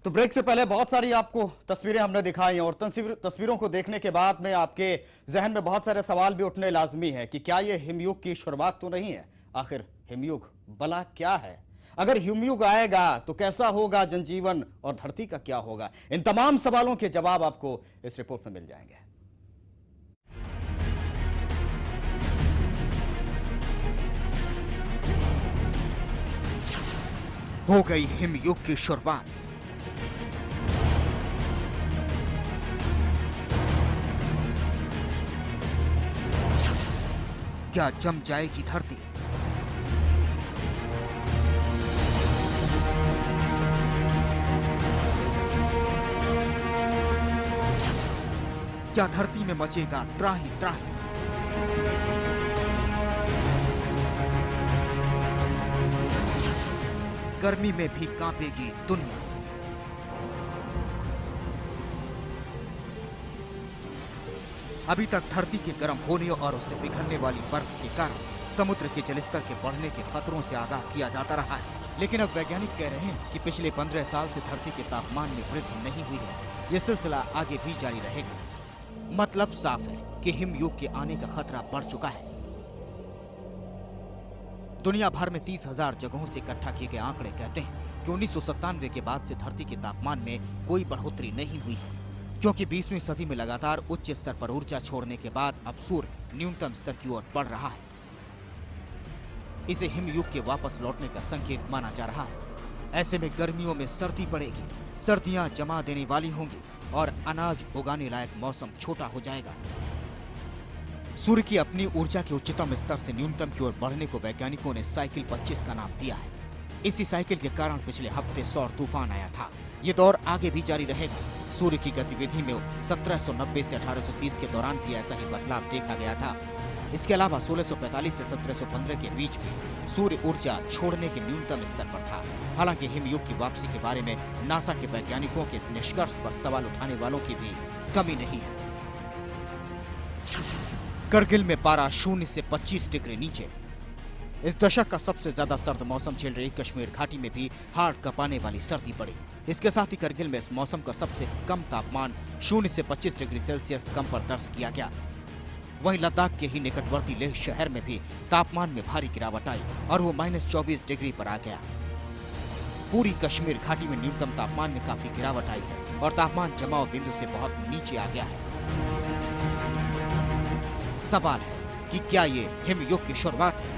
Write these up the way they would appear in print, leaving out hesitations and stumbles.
तो ब्रेक से पहले बहुत सारी आपको तस्वीरें हमने दिखाई और तस्वीरों को देखने के बाद में आपके जहन में बहुत सारे सवाल भी उठने लाजमी है कि क्या ये हिमयुग की शुरुआत तो नहीं है। आखिर हिमयुग भला क्या है? अगर हिमयुग आएगा तो कैसा होगा जनजीवन और धरती का क्या होगा? इन तमाम सवालों के जवाब आपको इस रिपोर्ट में मिल जाएंगे। हो गई हिमयुग की शुरुआत। क्या जम जाएगी धरती? क्या धरती में मचेगा त्राही त्राही? गर्मी में भी कांपेगी दुनिया। अभी तक धरती के गर्म होने और उससे पिघलने वाली बर्फ के कारण समुद्र के जलस्तर के बढ़ने के खतरों से आगाह किया जाता रहा है, लेकिन अब वैज्ञानिक कह रहे हैं कि पिछले 15 साल से धरती के तापमान में वृद्धि नहीं हुई है। यह सिलसिला आगे भी जारी रहेगा। मतलब साफ है कि हिमयुग के आने का खतरा बढ़ चुका है। दुनिया भर में 30,000 जगहों से इकट्ठा किए गए आंकड़े कहते हैं कि 1997 के बाद से धरती के तापमान में कोई बढ़ोतरी नहीं हुई है, क्योंकि 20वीं सदी में लगातार उच्च स्तर पर ऊर्जा छोड़ने के बाद अब सूर्य न्यूनतम स्तर की ओर बढ़ रहा है। इसे हिमयुग के वापस लौटने का संकेत माना जा रहा है। ऐसे में गर्मियों में सर्दी पड़ेगी, सर्दियां जमा देने वाली होंगी और अनाज उगाने लायक मौसम छोटा हो जाएगा। सूर्य की अपनी ऊर्जा के उच्चतम स्तर से न्यूनतम की ओर बढ़ने को वैज्ञानिकों ने साइकिल 25 का नाम दिया है। इसी साइकिल के कारण पिछले हफ्ते सौर तूफान आया था। ये दौर आगे भी जारी रहेगा। सूर्य की गतिविधि में 1790 से 1830 के दौरान भी ऐसा ही बदलाव देखा गया था। इसके अलावा 1645 से 1715 के बीच भी सूर्य ऊर्जा छोड़ने के न्यूनतम स्तर पर था। हालांकि हिमयुग की वापसी के बारे में नासा के वैज्ञानिकों के इस निष्कर्ष पर सवाल उठाने वालों की भी कमी नहीं है। करगिल में पारा 0 से 25 डिग्री नीचे। इस दशक का सबसे ज्यादा सर्द मौसम झेल रही कश्मीर घाटी में भी हाड़ कपाने वाली सर्दी पड़ी। इसके साथ ही करगिल में इस मौसम का सबसे कम तापमान 0 से 25 डिग्री सेल्सियस कम पर दर्ज किया गया। वहीं लद्दाख के ही निकटवर्ती लेह शहर में भी तापमान में भारी गिरावट आई और वो -24 डिग्री पर आ गया। पूरी कश्मीर घाटी में न्यूनतम तापमान में काफी गिरावट आई है और तापमान जमाव बिंदु से बहुत नीचे आ गया है। सवाल है कि क्या ये हिमयुग की शुरुआत है?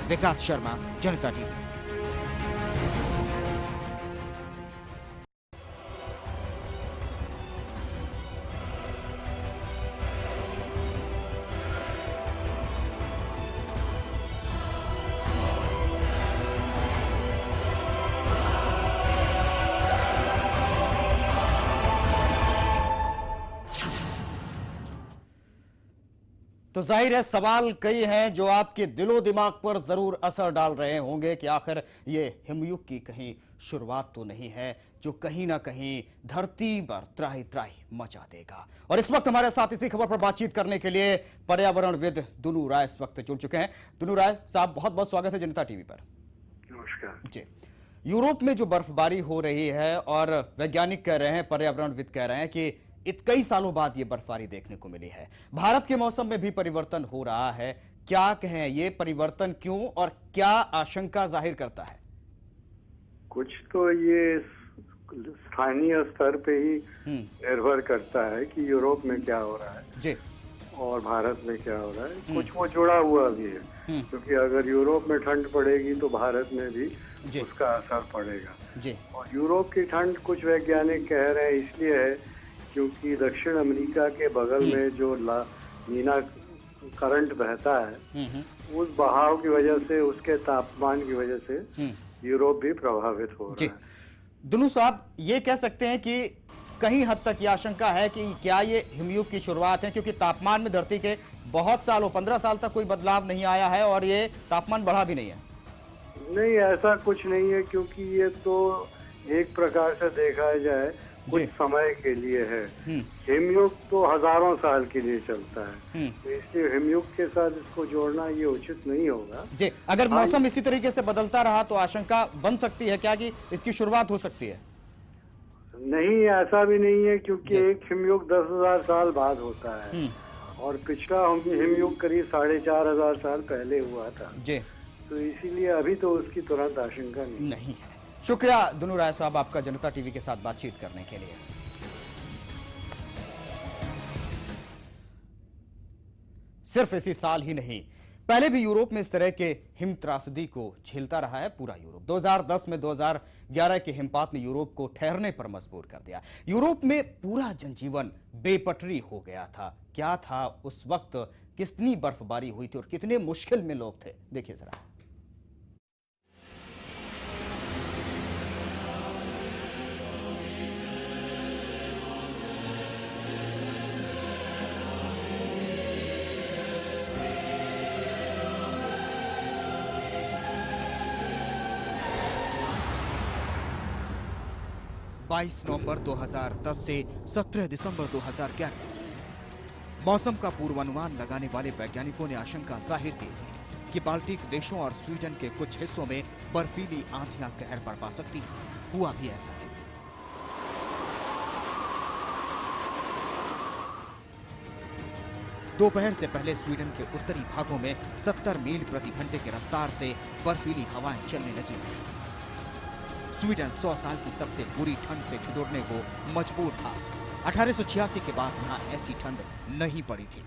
विकास शर्मा, जनता टीवी। तो जाहिर है सवाल कई हैं जो आपके दिलो दिमाग पर जरूर असर डाल रहे होंगे कि आखिर ये हिमयुग की कहीं शुरुआत तो नहीं है जो कहीं ना कहीं धरती पर त्राही त्राही मचा देगा। और इस वक्त हमारे साथ इसी खबर पर बातचीत करने के लिए पर्यावरणविद दुनू राय इस वक्त जुड़ चुके हैं। दुनू राय साहब, बहुत बहुत स्वागत है जनता टीवी पर। नमस्कार जी। यूरोप में जो बर्फबारी हो रही है और वैज्ञानिक कह रहे हैं, पर्यावरणविद कह रहे हैं कि कई सालों बाद ये बर्फबारी देखने को मिली है। भारत के मौसम में भी परिवर्तन हो रहा है। क्या कहें, ये परिवर्तन क्यों और क्या आशंका जाहिर करता है? कुछ तो ये स्थानीय स्तर पे ही निर्भर करता है कि यूरोप में क्या हो रहा है जी और भारत में क्या हो रहा है। कुछ वो जुड़ा हुआ भी है, क्योंकि अगर यूरोप में ठंड पड़ेगी तो भारत में भी उसका असर पड़ेगा जी। और यूरोप की ठंड कुछ वैज्ञानिक कह रहे हैं इसलिए है क्योंकि दक्षिण अमेरिका के बगल में जो मीना करंट बहता है उस बहाव की वजह से, उसके तापमान की वजह से यूरोप भी प्रभावित हो रहा है। दुनू साहब, ये कह सकते हैं कि कहीं हद तक ये आशंका है कि क्या ये हिमयुग की शुरुआत है, क्योंकि तापमान में धरती के बहुत सालों 15 साल तक कोई बदलाव नहीं आया है और ये तापमान बढ़ा भी नहीं है। नहीं, ऐसा कुछ नहीं है, क्योंकि ये तो एक प्रकार से देखा जाए कुछ समय के लिए है। हिमयुग तो हजारों साल के लिए चलता है, तो इसलिए हिमयुग के साथ इसको जोड़ना ये उचित नहीं होगा। जी, अगर मौसम इसी तरीके से बदलता रहा तो आशंका बन सकती है क्या कि इसकी शुरुआत हो सकती है? नहीं, ऐसा भी नहीं है, क्योंकि एक हिमयुग 10,000 साल बाद होता है और पिछला हिमयुग करीब 4,500 साल पहले हुआ था जी। तो इसीलिए अभी तो उसकी तुरंत आशंका नहीं है। शुक्रिया दुनू राय साहब आपका जनता टीवी के साथ बातचीत करने के लिए। सिर्फ इसी साल ही नहीं, पहले भी यूरोप में इस तरह के हिम त्रासदी को झेलता रहा है पूरा यूरोप। 2010 में 2011 के हिमपात ने यूरोप को ठहरने पर मजबूर कर दिया। यूरोप में पूरा जनजीवन बेपटरी हो गया था। क्या था उस वक्त, कितनी बर्फबारी हुई थी और कितने मुश्किल में लोग थे, देखिए जरा। बाईस नवंबर 2010 से 17 दिसंबर 2011 मौसम का पूर्वानुमान लगाने वाले वैज्ञानिकों ने आशंका जाहिर की कि बाल्टिक देशों और स्वीडन के कुछ हिस्सों में बर्फीली आंधियां कहर बरपा सकती हैं। हुआ भी ऐसा है। दोपहर से पहले स्वीडन के उत्तरी भागों में 70 मील प्रति घंटे की रफ्तार से बर्फीली हवाएं चलने लगी। स्वीडन 100 साल की सबसे बुरी ठंड से ठिठुरने को मजबूर था। 1886 के बाद यहां ऐसी ठंड नहीं पड़ी थी।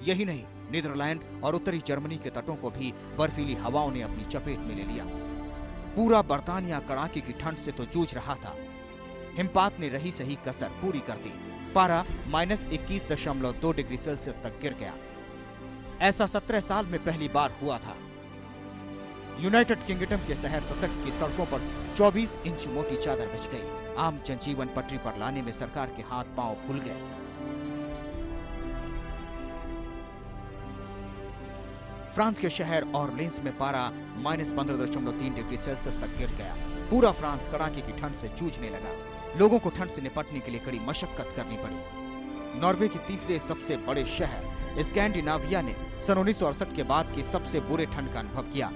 यही नहीं, नीदरलैंड और उत्तरी जर्मनी के तटों को भी बर्फीली हवाओं ने अपनी चपेट में ले लिया। पूरा बर्तानिया कड़ाके की ठंड से तो जूझ रहा था। हिमपात ने रही सही कसर पूरी कर दी। पारा -21.2 डिग्री सेल्सियस तक गिर गया। ऐसा 17 साल में पहली बार हुआ था। यूनाइटेड किंगडम के शहर ससेक्स की सड़कों पर 24 इंच मोटी चादर बिछ गई। आम जनजीवन पटरी पर लाने में सरकार के हाथ पांव फूल गए। फ्रांस के शहर ऑरलीन्स में पारा -15.3 डिग्री सेल्सियस तक गिर गया। पूरा फ्रांस कड़ाके की ठंड से जूझने लगा। लोगों को ठंड से निपटने के लिए कड़ी मशक्कत करनी पड़ी। नॉर्वे के तीसरे सबसे बड़े शहर स्कैंडिनाविया ने सन 1968 के बाद की सबसे बुरे ठंड का अनुभव किया।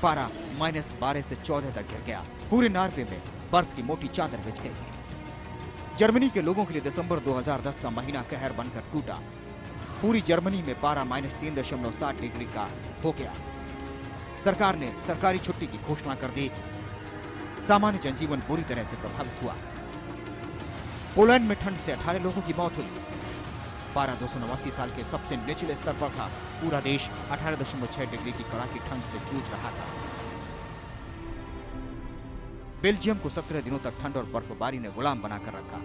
पारा -12 से 14 तक गिर गया। पूरे नॉर्वे में बर्फ की मोटी चादर बिछ गई। जर्मनी के लोगों के लिए दिसंबर 2010 का महीना कहर बनकर टूटा। पूरी जर्मनी में पारा -3.7 डिग्री का हो गया। सरकार ने सरकारी छुट्टी की घोषणा कर दी। सामान्य जनजीवन बुरी तरह से प्रभावित हुआ। पोलैंड में ठंड से 18 लोगों की मौत हुई। पारा 289 साल के सबसे निचले स्तर पर था। पूरा देश 18.6 डिग्री की कड़ाकी ठंड से जूझ रहा था। बेल्जियम को 17 दिनों तक ठंड और बर्फबारी ने गुलाम बनाकर रखा।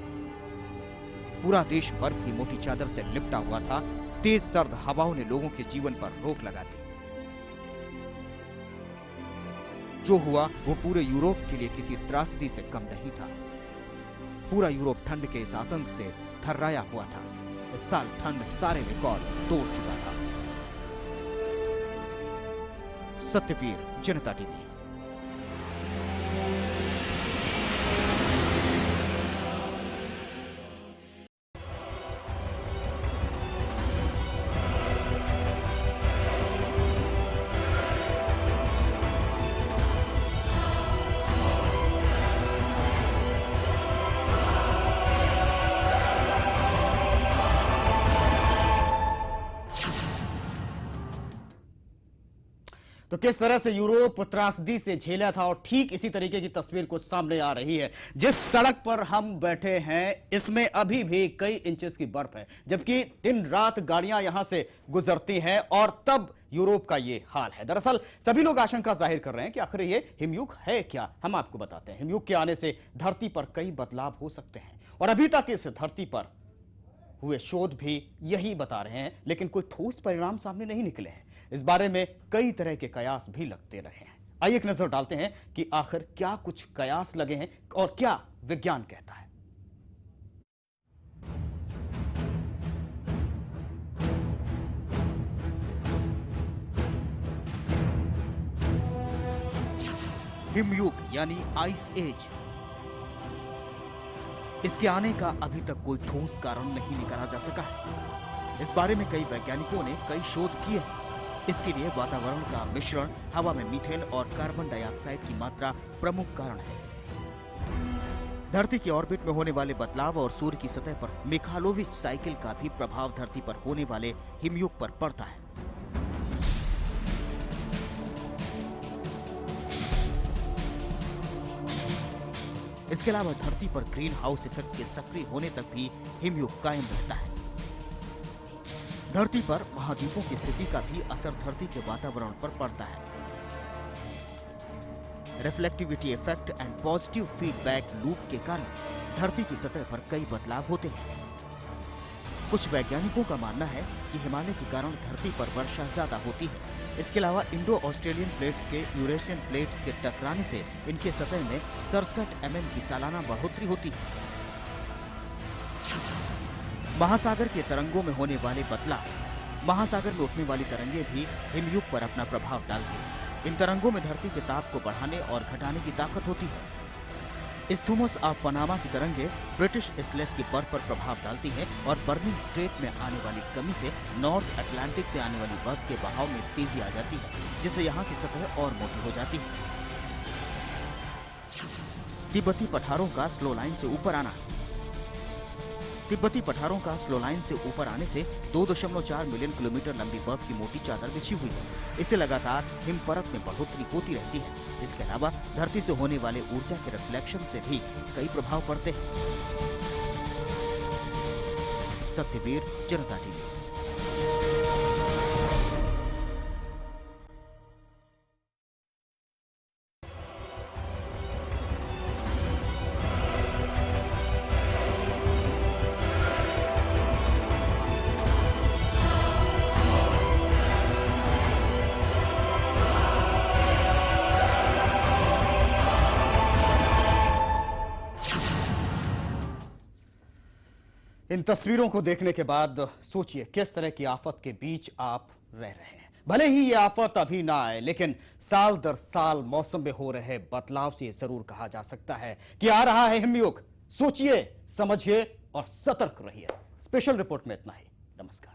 पूरा देश बर्फ की मोटी चादर से लिपटा हुआ था। तेज सर्द हवाओं ने लोगों के जीवन पर रोक लगा दी। जो हुआ वो पूरे यूरोप के लिए किसी त्रासदी से कम नहीं था। पूरा यूरोप ठंड के इस आतंक से थर्राया हुआ था। इस साल ठंड सारे रिकॉर्ड तोड़ चुका था। सत्यवीर, जनता टीवी। तो किस तरह से यूरोप त्रासदी से झेला था और ठीक इसी तरीके की तस्वीर कुछ सामने आ रही है। जिस सड़क पर हम बैठे हैं इसमें अभी भी कई इंचेस की बर्फ है, जबकि दिन रात गाड़ियां यहां से गुजरती हैं और तब यूरोप का ये हाल है। दरअसल सभी लोग आशंका जाहिर कर रहे हैं कि आखिर ये हिमयुग है क्या। हम आपको बताते हैं, हिमयुग के आने से धरती पर कई बदलाव हो सकते हैं और अभी तक इस धरती पर हुए शोध भी यही बता रहे हैं, लेकिन कोई ठोस परिणाम सामने नहीं निकले हैं। इस बारे में कई तरह के कयास भी लगते रहे हैं। आइए एक नजर डालते हैं कि आखिर क्या कुछ कयास लगे हैं और क्या विज्ञान कहता है। हिमयुग यानी आइस एज। इसके आने का अभी तक कोई ठोस कारण नहीं निकाला जा सका है। इस बारे में कई वैज्ञानिकों ने कई शोध किए हैं। इसके लिए वातावरण का मिश्रण, हवा में मीथेन और कार्बन डाइऑक्साइड की मात्रा प्रमुख कारण है। धरती के ऑर्बिट में होने वाले बदलाव और सूर्य की सतह पर मिखालोविच साइकिल का भी प्रभाव धरती पर होने वाले हिमयुग पर पड़ता है। इसके अलावा धरती पर ग्रीन हाउस इफेक्ट के सक्रिय होने तक भी हिमयुग कायम रहता है। धरती पर महाद्वीपों की स्थिति का भी असर धरती के वातावरण पर पड़ता है। Reflectivity effect and positive feedback loop के कारण धरती की सतह पर कई बदलाव होते हैं। कुछ वैज्ञानिकों का मानना है कि हिमालय के कारण धरती पर वर्षा ज्यादा होती है। इसके अलावा इंडो ऑस्ट्रेलियन प्लेट्स के यूरेशियन प्लेट्स के टकराने से इनके सतह में 67 mm की सालाना बढ़ोतरी होती है। महासागर के तरंगों में होने वाले बदलाव, महासागर में उठने वाली तरंगें भी हिमयुग पर अपना प्रभाव डालती हैं। इन तरंगों में धरती के ताप को बढ़ाने और घटाने की ताकत होती है। स्थूमस ऑफ पनामा की तरंगें ब्रिटिश इसलेस की बर्फ पर प्रभाव डालती हैं और बर्निंग स्ट्रेट में आने वाली कमी से नॉर्थ अटलांटिक से आने वाली बर्फ के बहाव में तेजी आ जाती है, जिससे यहाँ की सतह और मोटी हो जाती है। तिब्बती पठारों का स्लो लाइन से ऊपर आना, तिब्बती पठारों का स्लो लाइन से ऊपर आने से 2.4 मिलियन किलोमीटर लंबी बर्फ की मोटी चादर बिछी हुई है। इससे लगातार हिम परत में बढ़ोतरी होती रहती है। इसके अलावा धरती से होने वाले ऊर्जा के रिफ्लेक्शन से भी कई प्रभाव पड़ते हैं। सत्यवीर, जनता टीवी। इन तस्वीरों को देखने के बाद सोचिए किस तरह की आफत के बीच आप रह रहे हैं। भले ही ये आफत अभी ना आए, लेकिन साल दर साल मौसम में हो रहे बदलाव से जरूर कहा जा सकता है कि आ रहा है हिमयुग। सोचिए, समझिए और सतर्क रहिए। स्पेशल रिपोर्ट में इतना ही। नमस्कार।